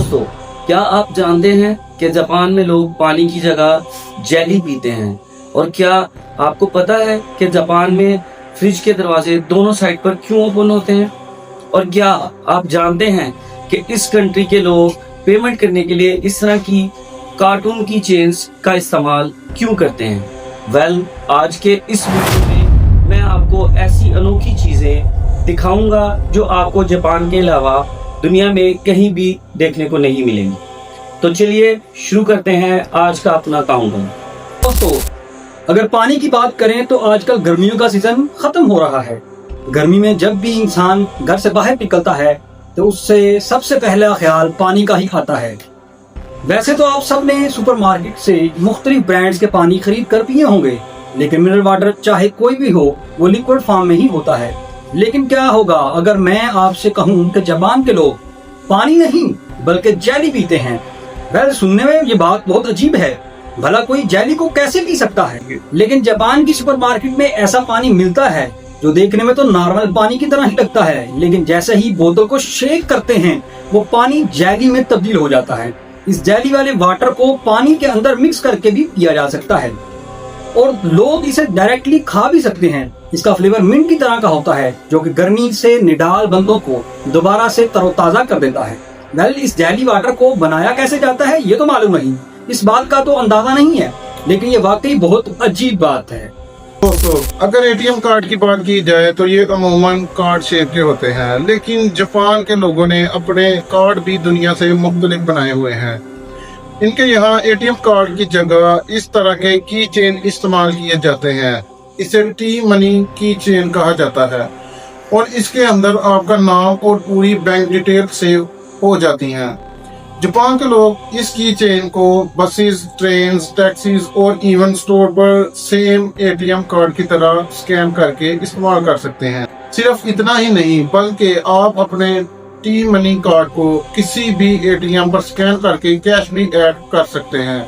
दोस्तों, क्या आप जानते हैं कि जापान में लोग पानी की जगह जेली पीते हैं? और क्या आपको पता है कि जापान में फ्रिज के दरवाजे दोनों साइड पर क्यों ओपन होते हैं? और क्या आप जानते हैं कि इस कंट्री के लोग पेमेंट करने के लिए इस तरह की कार्टून की चेन्स का इस्तेमाल क्यों करते हैं? आज के इस वीडियो में मैं आपको ऐसी अनोखी चीजें दिखाऊंगा जो आपको जापान के अलावा दुनिया में कहीं भी देखने को नहीं मिलेंगी। तो चलिए शुरू करते हैं आज का अपना काउंटडाउन। दोस्तों, अगर पानी की बात करें तो आजकल गर्मियों का सीजन खत्म हो रहा है। गर्मी में जब भी इंसान घर से बाहर निकलता है तो उससे सबसे पहला ख्याल पानी का ही आता है। वैसे तो आप सब ने सुपरमार्केट से मुख्तलिफ ब्रांड्स के पानी खरीद कर पिए होंगे, लेकिन मिनरल वाटर चाहे कोई भी हो वो लिक्विड फॉर्म में ही होता है। लेकिन क्या होगा अगर मैं आपसे कहूं कि जापान के लोग पानी नहीं बल्कि जेली पीते हैं? सुनने में ये बात बहुत अजीब है। भला कोई जेली को कैसे पी सकता है? लेकिन जापान की सुपरमार्केट में ऐसा पानी मिलता है जो देखने में तो नॉर्मल पानी की तरह ही लगता है, लेकिन जैसे ही बोतल को शेक करते हैं वो पानी जेली में तब्दील हो जाता है। इस जेली वाले वाटर को पानी के अंदर मिक्स करके भी पिया जा सकता है और लोग इसे डायरेक्टली खा भी सकते हैं। इसका फ्लेवर मिंट की तरह का होता है जो कि गर्मी से निडाल बंदों को दोबारा से तरोताजा कर देता है। इस जेली वाटर को बनाया कैसे जाता है ये तो मालूम नहीं, इस बात का तो अंदाजा नहीं है, लेकिन ये वाकई बहुत अजीब बात है। दोस्तों, अगर एटीएम कार्ड की बात की जाए तो ये अमूमन कार्ड शेप के होते हैं, लेकिन जापान के लोगों ने अपने कार्ड भी दुनिया से मुख्तलिफ बनाए हुए हैं। इनके यहाँ एटीएम कार्ड की जगह इस तरह के की चेन इस्तेमाल किए जाते हैं। इसे टी मनी की चेन कहा जाता है और इसके अंदर आपका नाम और पूरी बैंक डिटेल सेव हो जाती हैं। जापान के लोग इस की चेन को बसेस, ट्रेन, टैक्सीज और इवन स्टोर पर सेम एटीएम कार्ड की तरह स्कैन करके इस्तेमाल कर सकते हैं। सिर्फ इतना ही नहीं बल्कि आप अपने टी मनी कार्ड को किसी भी एटीएम पर स्कैन करके कैश भी ऐड कर सकते हैं।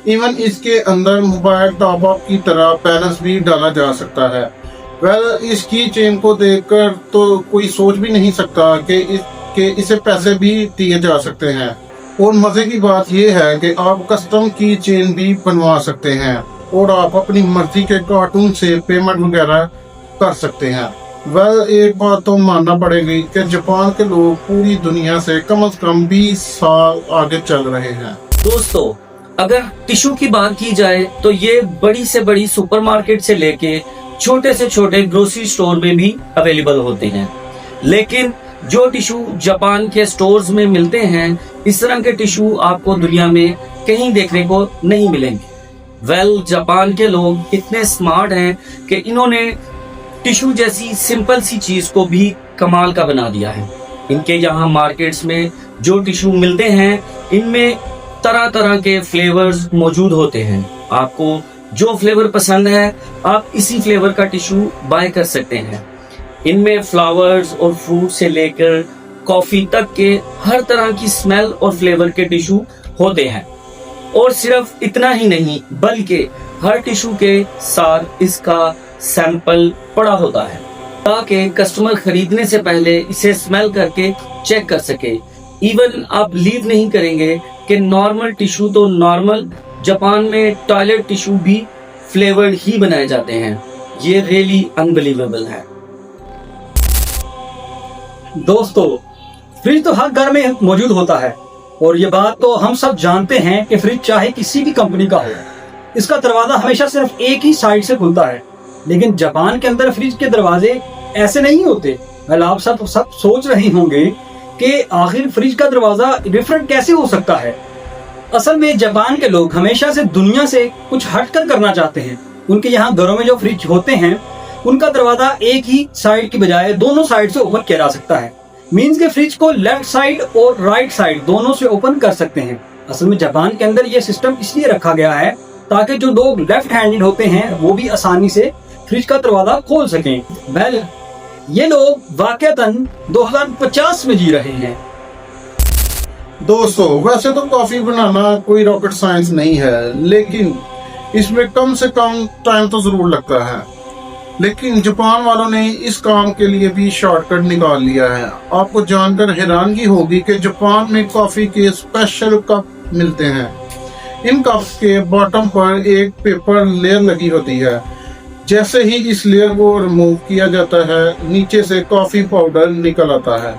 इवन इसके अंदर मोबाइल टॉप अप की तरह बैलेंस भी डाला जा सकता है। इसकी चेन को देखकर तो कोई सोच भी नहीं सकता कि इसे पैसे भी दिए जा सकते हैं। और मजे की बात यह है कि आप कस्टम की चेन भी बनवा सकते हैं और आप अपनी मर्जी के कार्टून से पेमेंट वगैरह कर सकते हैं। एक बात तो मानना पड़ेगी कि जापान के लोग पूरी दुनिया से कम 20 साल आगे चल रहे हैं। दोस्तों, अगर टिश्यू की बात की जाए तो ये बड़ी से बड़ी सुपरमार्केट से लेके छोटे से छोटे ग्रोसरी स्टोर में भी अवेलेबल होते हैं, लेकिन जो टिश्यू जापान के स्टोर्स में मिलते हैं इस तरह के टिश्यू आपको दुनिया में कहीं देखने को नहीं मिलेंगे। जापान के लोग इतने स्मार्ट हैं कि इन्होंने टिश्यू जैसी सिंपल सी चीज को भी कमाल का बना दिया है। इनके यहाँ मार्केट्स में जो टिश्यू मिलते हैं इनमें तरह तरह के फ्लेवर्स मौजूद होते हैं। आपको जो फ्लेवर पसंद है आप इसी फ्लेवर का टिश्यू बाय कर सकते हैं। इनमें फ्लावर्स और फ्रूट से लेकर कॉफी तक के हर तरह की स्मेल और फ्लेवर के टिश्यू होते हैं। और सिर्फ इतना ही नहीं बल्कि हर टिश्यू के साथ इसका सैंपल पड़ा होता है ताकि कस्टमर खरीदने से पहले इसे स्मेल करके चेक कर सके। इवन आप बिलीव नहीं करेंगे कि नॉर्मल टिश्यू तो नॉर्मल, जापान में टॉयलेट टिश्यू भी फ्लेवर्ड ही बनाए जाते हैं। ये रियली अनबिलीवेबल है। दोस्तों, फ्रिज तो हर घर में मौजूद होता है और ये बात तो हम सब जानते हैं कि फ्रिज चाहे किसी भी कंपनी का हो, इसका दरवाजा हमेशा सिर्फ एक ही साइड से खुलता है। लेकिन जापान के अंदर फ्रिज के दरवाजे ऐसे नहीं होते। आप सब सोच रहे होंगे कि आखिर फ्रिज का दरवाजा डिफरेंट कैसे हो सकता है। असल में जापान के लोग हमेशा से दुनिया से कुछ हटकर करना चाहते हैं। उनके यहाँ घरों में जो फ्रिज होते हैं उनका दरवाजा एक ही साइड की बजाय दोनों साइड से ओपन किया जा सकता है। मींस के फ्रिज को लेफ्ट साइड और राइट साइड दोनों से ओपन कर सकते हैं। असल में जापान के अंदर ये सिस्टम इसलिए रखा गया है ताकि जो लोग लेफ्ट हैंडेड होते हैं वो भी आसानी से फ्रिज का दरवाजा खोल सकें। ये लोग वाकईतन 2050 में जी रहे हैं। दोस्तों, वैसे तो कॉफी बनाना कोई रॉकेट साइंस नहीं है, लेकिन इसमें कम से कम टाइम तो जरूर लगता है। लेकिन जापान वालों ने इस काम के लिए भी शॉर्टकट निकाल लिया है। आपको जानकर हैरानगी होगी कि जापान में कॉफी के स्पेशल कप मिलते हैं। इन कप्स के बॉटम पर एक पेपर लेयर लगी होती है। जैसे ही इस लेयर को रिमूव किया जाता है, नीचे से कॉफी पाउडर निकल आता है।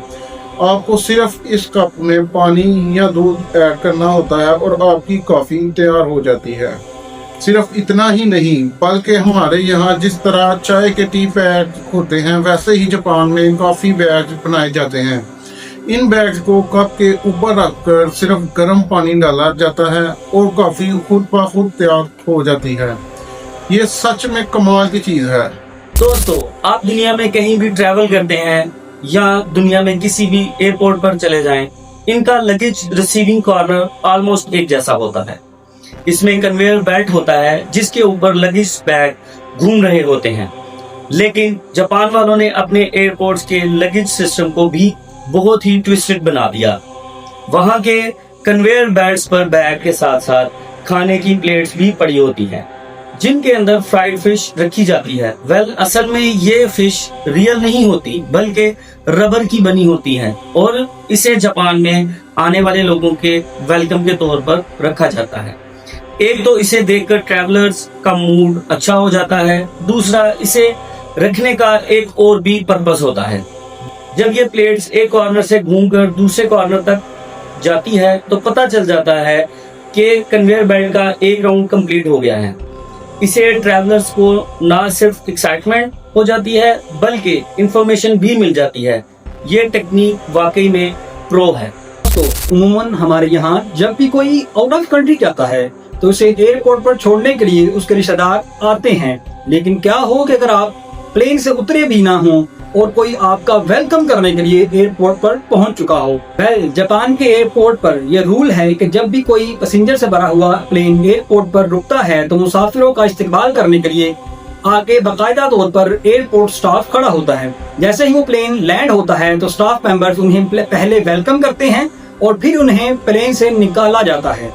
आपको सिर्फ इस कप में पानी या दूध ऐड करना होता है और आपकी कॉफी तैयार हो जाती है। सिर्फ इतना ही नहीं, बल्कि हमारे यहाँ जिस तरह चाय के टी बैग होते हैं, वैसे ही जापान में कॉफी बैग बनाए जाते हैं। इन बैग्स को कप के ऊपर रखकर सिर्फ गर्म पानी डाला जाता है और कॉफी खुद ब खुद तैयार हो जाती है। ये सच में कमाल की चीज है। दोस्तों, आप दुनिया में कहीं भी ट्रैवल करते हैं या दुनिया में किसी भी एयरपोर्ट पर चले जाएं, इनका लगेज रिसीविंग कॉर्नर ऑलमोस्ट एक जैसा होता है। इसमें कन्वेयर बेल्ट होता है जिसके ऊपर लगेज बैग घूम रहे होते हैं। लेकिन जापान वालों ने अपने एयरपोर्ट्स के लगेज सिस्टम को भी बहुत ही ट्विस्टेड बना दिया। वहां के कन्वेयर बेल्ट्स पर बैग के साथ साथ खाने की प्लेट्स भी पड़ी होती हैं, जिनके अंदर फ्राइड फिश रखी जाती है। असल में ये फिश रियल नहीं होती, बल्कि रबर की बनी होती है और इसे जापान में आने वाले लोगों के वेलकम के तौर पर रखा जाता है। एक तो इसे देखकर ट्रैवलर्स का मूड अच्छा हो जाता है, दूसरा इसे रखने का एक और भी पर्पस होता है। जब ये प्लेट्स एक कॉर्नर से घूमकर दूसरे कॉर्नर तक जाती है तो पता चल जाता है कि कन्वेयर बेल्ट का एक राउंड कंप्लीट हो गया है। इसे ट्रैवलर्स को ना सिर्फ एक्साइटमेंट हो जाती है, बल्कि इंफॉर्मेशन भी मिल जाती है। ये टेक्निक वाकई में प्रो है। तो उम्मूमन हमारे यहाँ जब भी कोई आउट ऑफ कंट्री जाता है तो उसे एयरपोर्ट पर छोड़ने के लिए उसके रिश्तेदार आते हैं। लेकिन क्या हो कि अगर आप प्लेन से उतरे भी ना हो और कोई आपका वेलकम करने के लिए एयरपोर्ट पर पहुंच चुका हो। जापान के एयरपोर्ट पर यह रूल है कि जब भी कोई पैसेंजर से भरा हुआ प्लेन एयरपोर्ट पर रुकता है तो मुसाफिरों का इस्तकबाल करने के लिए आगे बाकायदा तौर पर एयरपोर्ट स्टाफ खड़ा होता है। जैसे ही वो प्लेन लैंड होता है तो स्टाफ मेंबर्स उन्हें पहले वेलकम करते हैं और फिर उन्हें प्लेन से निकाला जाता है।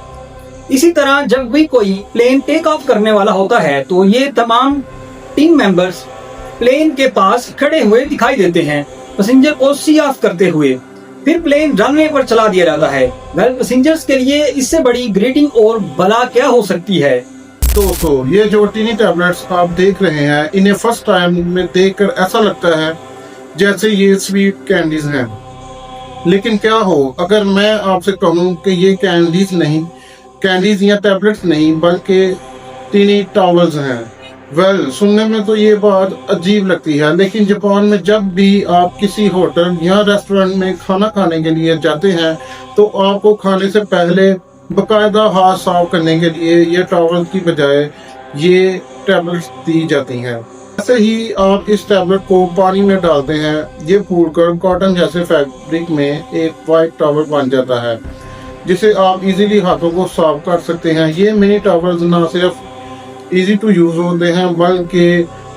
इसी तरह जब भी कोई प्लेन टेक ऑफ करने वाला होता है तो ये तमाम टीम मेंबर्स प्लेन के पास खड़े हुए दिखाई देते हैं, पैसेंजर को सी ऑफ करते हुए। फिर प्लेन रनवे पर चला दिया जाता है। पैसेंजर्स के लिए इससे बड़ी ग्रीटिंग और भला क्या हो सकती है। दोस्तों, ये जो टीनी टैबलेट्स आप देख रहे हैं, इन्हें फर्स्ट टाइम में देखकर ऐसा लगता है जैसे ये स्वीट कैंडीज हैं। लेकिन क्या हो अगर मैं आपसे कहूँ कि ये कैंडीज या टैबलेट्स नहीं, बल्कि टीनी टॉवल्स हैं। सुनने में तो ये बात अजीब लगती है, लेकिन जापान में जब भी आप किसी होटल या रेस्टोरेंट में खाना खाने के लिए जाते हैं तो आपको खाने से पहले बकायदा हाथ साफ करने के लिए ये टॉवल की बजाय ये टैबलेट्स दी जाती हैं। ऐसे ही आप इस टैबलेट को पानी में डालते हैं, ये फूलकर कॉटन जैसे फैब्रिक में एक वाइट टॉवल बन जाता है, जिसे आप इजीली हाथों को साफ कर सकते हैं। ये मिनी टॉवल्स ना सिर्फ इजी टू यूज होते हैं, बल्कि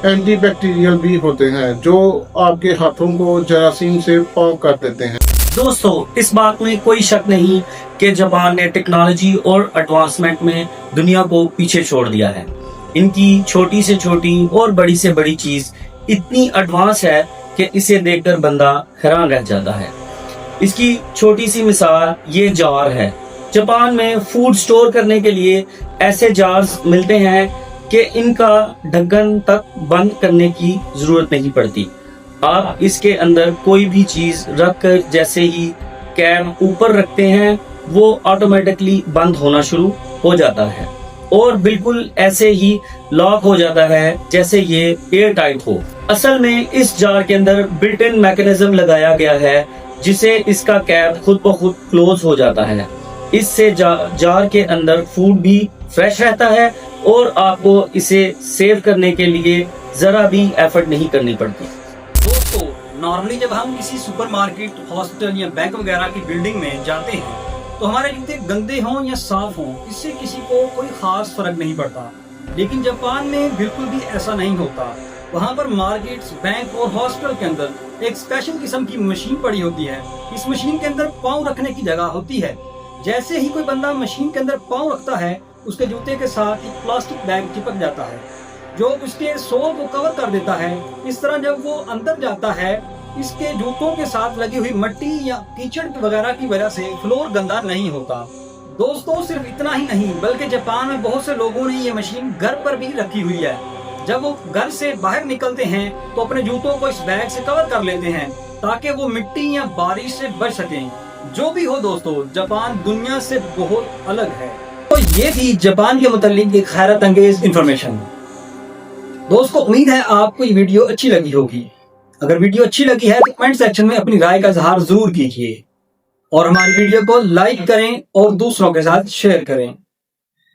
एंटी बैक्टीरियल भी होते हैं, जो आपके हाथों को जरासीम से पाक कर देते हैं। दोस्तों, इस बात में कोई शक नहीं कि जापान ने टेक्नोलॉजी और एडवांसमेंट में दुनिया को पीछे छोड़ दिया है। इनकी छोटी से छोटी और बड़ी से बड़ी चीज इतनी एडवांस है कि इसे देखकर बंदा हैरान रह जाता है। इसकी छोटी सी मिसाल ये जार है। जापान में फूड स्टोर करने के लिए ऐसे जार्स मिलते हैं कि इनका ढक्कन तक बंद करने की जरूरत नहीं पड़ती। आप इसके अंदर कोई भी चीज रखकर जैसे ही कैप ऊपर रखते हैं, वो ऑटोमेटिकली बंद होना शुरू हो जाता है और बिल्कुल ऐसे ही लॉक हो जाता है जैसे ये एयर टाइट हो। असल में इस जार के अंदर बिल्ट इन मैकेनिज्म लगाया गया है, जिसे इसका कैप खुद ब खुद क्लोज हो जाता है। इससे जार के अंदर फूड भी फ्रेश रहता है और आपको इसे सेव करने के लिए जरा भी एफर्ट नहीं करनी पड़ती। दोस्तों, नॉर्मली जब हम किसी सुपरमार्केट, हॉस्पिटल या बैंक वगैरह की बिल्डिंग में जाते हैं तो हमारे जूते गंदे हों या साफ हों, इससे किसी को कोई खास फर्क नहीं पड़ता। लेकिन जापान में बिल्कुल भी ऐसा नहीं होता। वहाँ पर मार्केट्स, बैंक और हॉस्पिटल के अंदर एक स्पेशल किस्म की मशीन पड़ी होती है। इस मशीन के अंदर पाँव रखने की जगह होती है। जैसे ही कोई बंदा मशीन के अंदर पाँव रखता है, उसके जूते के साथ एक प्लास्टिक बैग चिपक जाता है। जो उसके सोल को कवर कर देता है। इस तरह जब वो अंदर जाता है, इसके जूतों के साथ लगी हुई मिट्टी या कीचड़ वगैरह की वजह से फ्लोर गंदा नहीं होता। दोस्तों सिर्फ इतना ही नहीं, बल्कि जापान में बहुत से लोगों ने ये मशीन घर पर भी रखी हुई है। जब वो घर से बाहर निकलते हैं तो अपने जूतों को इस बैग से कवर कर लेते हैं ताकि वो मिट्टी या बारिश से बच सकें। जो भी हो दोस्तों, जापान दुनिया से बहुत अलग है। तो ये थी जापान के मुतालिक एक हैरत अंगेज इंफॉर्मेशन। दोस्तों उम्मीद है आपको ये वीडियो अच्छी लगी होगी। अगर वीडियो अच्छी लगी है तो कमेंट सेक्शन में अपनी राय का इजहार जरूर कीजिए और हमारी वीडियो को लाइक करें और दूसरों के साथ शेयर करें।